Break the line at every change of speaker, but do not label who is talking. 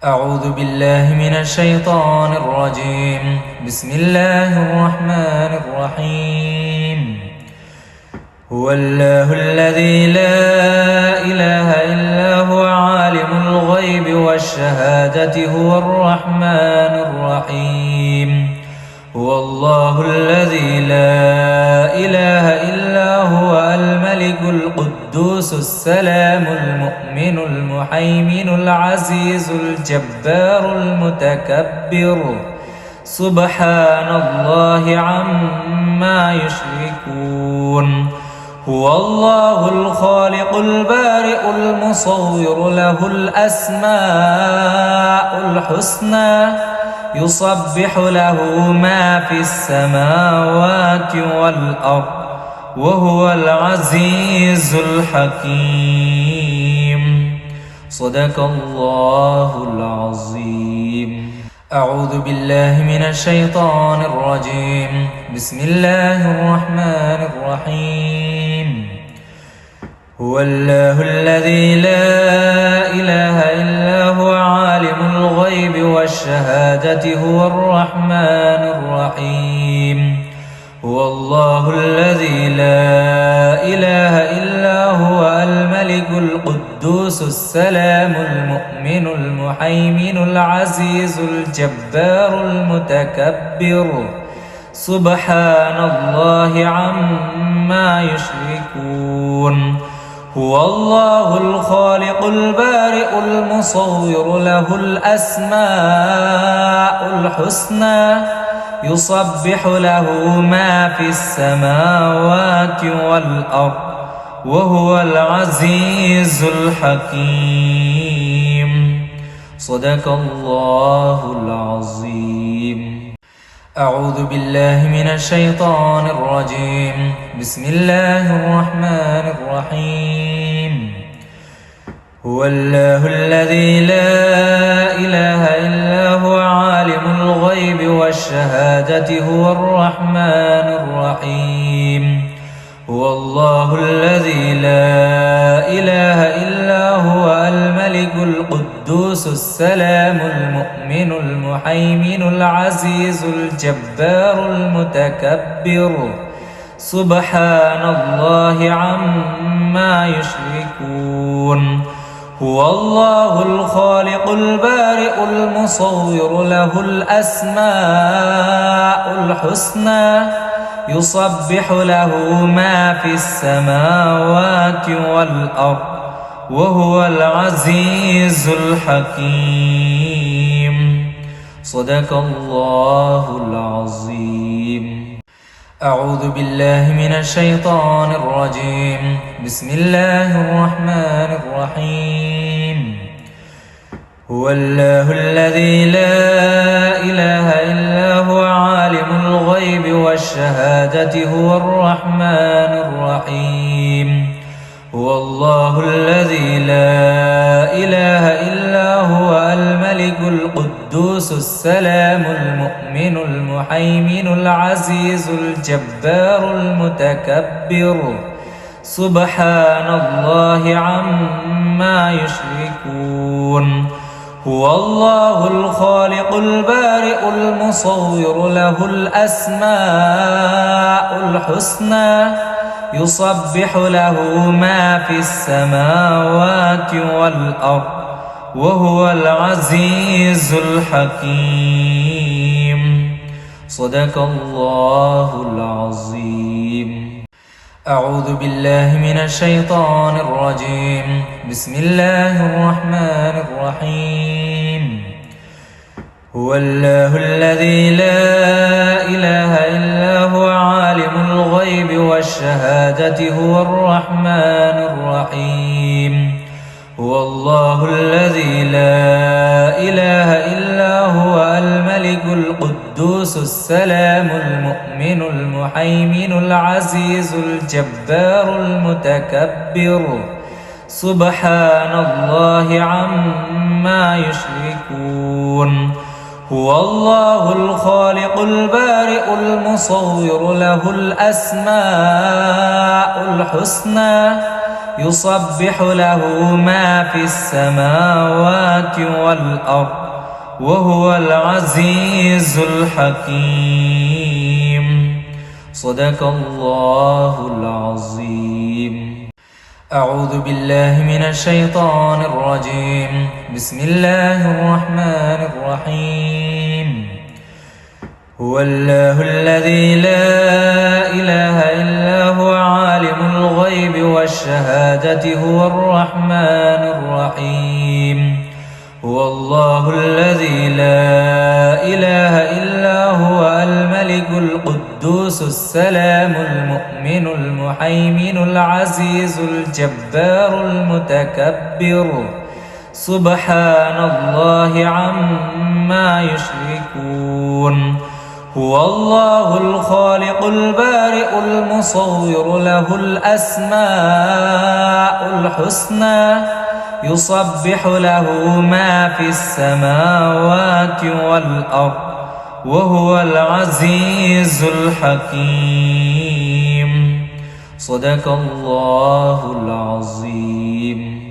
أعوذ بالله من الشيطان الرجيم. بسم الله الرحمن الرحيم. هو الله الذي لا إله إلا هو عالم الغيب والشهادة هو الرحمن الرحيم. هو الله الذي لا إله إلا هو الملك القدوس السلام المؤمن المهيمن العزيز الجبار المتكبر سبحان الله عما يشركون. هو الله الخالق البارئ المصور له الأسماء الحسنى يسبح له ما في السماوات والأرض وهو العزيز الحكيم. صدق الله العظيم. أعوذ بالله من الشيطان الرجيم. بسم الله الرحمن الرحيم. هو الله الذي لا إله إلا هو عالم الغيب والشهادة هو الرحمن الرحيم. هو الله الذي لا إله إلا هو الملك القدوس السلام المؤمن المهيمن العزيز الجبار المتكبر سبحان الله عما يشركون. هو الله الخالق البارئ المصور له الأسماء الحسنى يسبح له ما في السماوات والأرض وهو العزيز الحكيم. صدق الله العظيم. أعوذ بالله من الشيطان الرجيم. بسم الله الرحمن الرحيم. هو الله الذي لا إله إلا هو عالم الغيب والشهادة هو الرحمن الرحيم. هو الله الذي لا إله إلا هو الملك القدوس السلام المؤمن المهيمن العزيز الجبار المتكبر سبحان الله عما يشركون. هو الله الخالق البارئ المصور له الأسماء الحسنى يسبح له ما في السماوات والأرض وهو العزيز الحكيم. صدق الله العظيم. أعوذ بالله من الشيطان الرجيم. بسم الله الرحمن الرحيم. هو الله الذي لا إله إلا هو عالم الغيب والشهادة هو الرحمن الرحيم. هو الله الذي لا إله إلا هو الملك القدوس السلام المؤمن المهيمن العزيز الجبار المتكبر سبحان الله عما يشركون. هو الله الخالق البارئ المصور له الأسماء الحسنى يسبح له ما في السماوات والأرض وهو العزيز الحكيم. صدق الله العظيم. أعوذ بالله من الشيطان الرجيم. بسم الله الرحمن الرحيم. هو الله الذي لا إله إلا هو عالم الغيب والشهادة هو الرحمن الرحيم. هو الله الذي لا إله إلا هو الملك القدوس السلام المؤمن المهيمن العزيز الجبار المتكبر سبحان الله عما يشركون. هو الله الخالق البارئ المصور له الأسماء الحسنى يسبح له ما في السماوات والأرض وهو العزيز الحكيم. صدق الله العظيم. أعوذ بالله من الشيطان الرجيم. بسم الله الرحمن الرحيم. هو الله الذي لا إله إلا هو عالم الغيب والشهادة هو الرحمن الرحيم. هو الله الذي لا إله إلا هو الملك القدوس السلام المؤمن المهيمن العزيز الجبار المتكبر سبحان الله عما يشركون. هو الله الخالق البارئ المصور له الأسماء الحسنى يسبح له ما في السماوات والأرض وهو العزيز الحكيم. صدق الله العظيم.